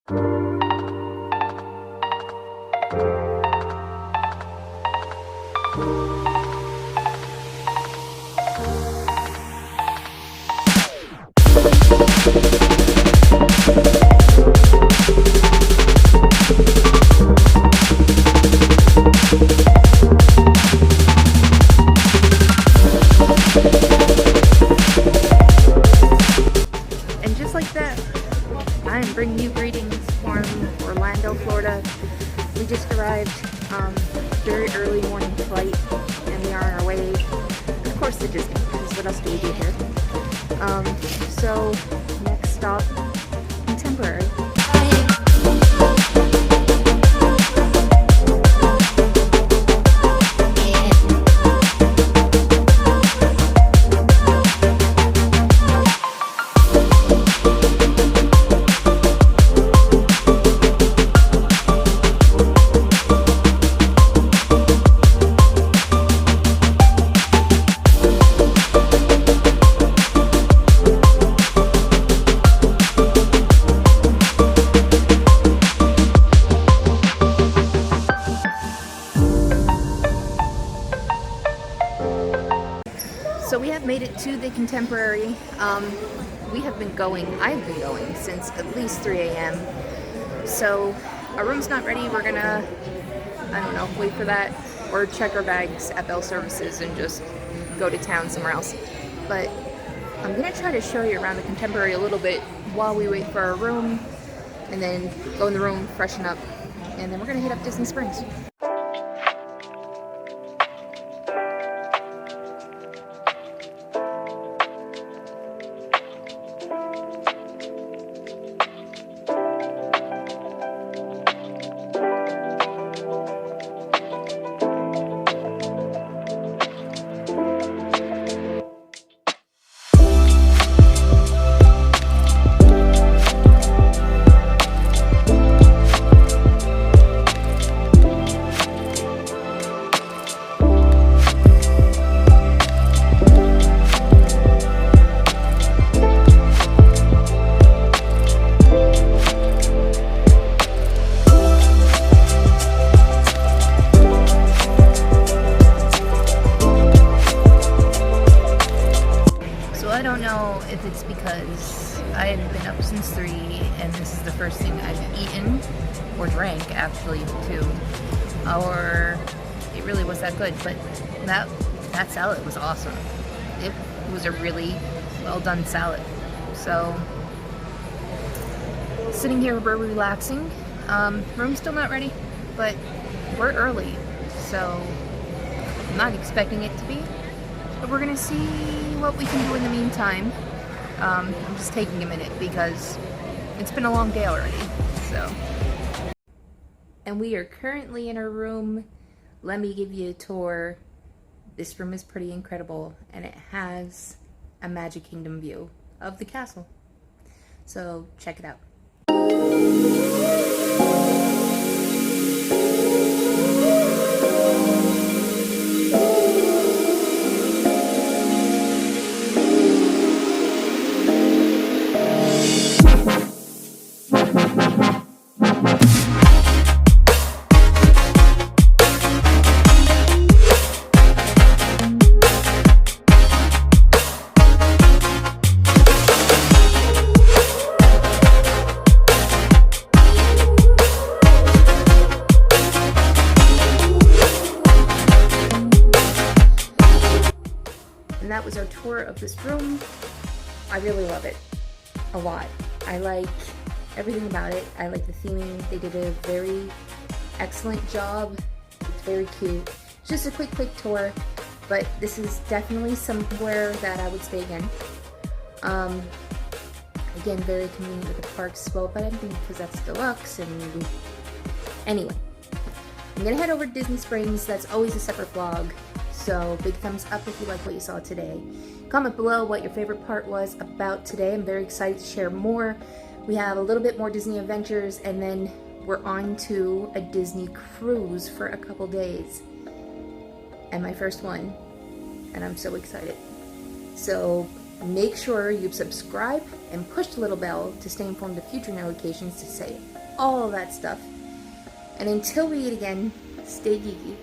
And just like that, I am bringing you greetings from Orlando, Florida. We just arrived, very early morning flight, and we are on our way, of course, to Disney, because what else do we do here? So, next stop, Contemporary. So we have made it to the Contemporary. I've been going since at least 3 a.m. So our room's not ready. We're gonna, I don't know, wait for that or check our bags at Bell Services and just go to town somewhere else. But I'm gonna try to show you around the Contemporary a little bit while we wait for our room, and then go in the room, freshen up, and then we're gonna hit up Disney Springs. I don't know if it's because I had been up since 3 and this is the first thing I've eaten or drank actually too, or it really was that good, but that salad was awesome. It was a really well done salad. So sitting here, we're relaxing. Room's still not ready, but we're early, so I'm not expecting it to be. But we're gonna see what we can do in the meantime. I'm just taking a minute because it's been a long day already, so. And we are currently in our room. Let me give you a tour. This room is pretty incredible, and it has a Magic Kingdom view of the castle. So check it out. And that was our tour of this room. I really love it a lot. I like everything about it. I like the theming. They did a very excellent job. It's very cute. It's just a quick tour, but this is definitely somewhere that I would stay again. Again, very convenient with the parks as well, but I think because that's deluxe and anyway. I'm gonna head over to Disney Springs. That's always a separate vlog. So big thumbs up if you like what you saw today. Comment below what your favorite part was about today. I'm very excited to share more. We have a little bit more Disney adventures, and then we're on to a Disney cruise for a couple days. And my first one, and I'm so excited. So Make sure you subscribe and push the little bell to stay informed of future notifications to say all of that stuff. And until we eat again, stay geeky.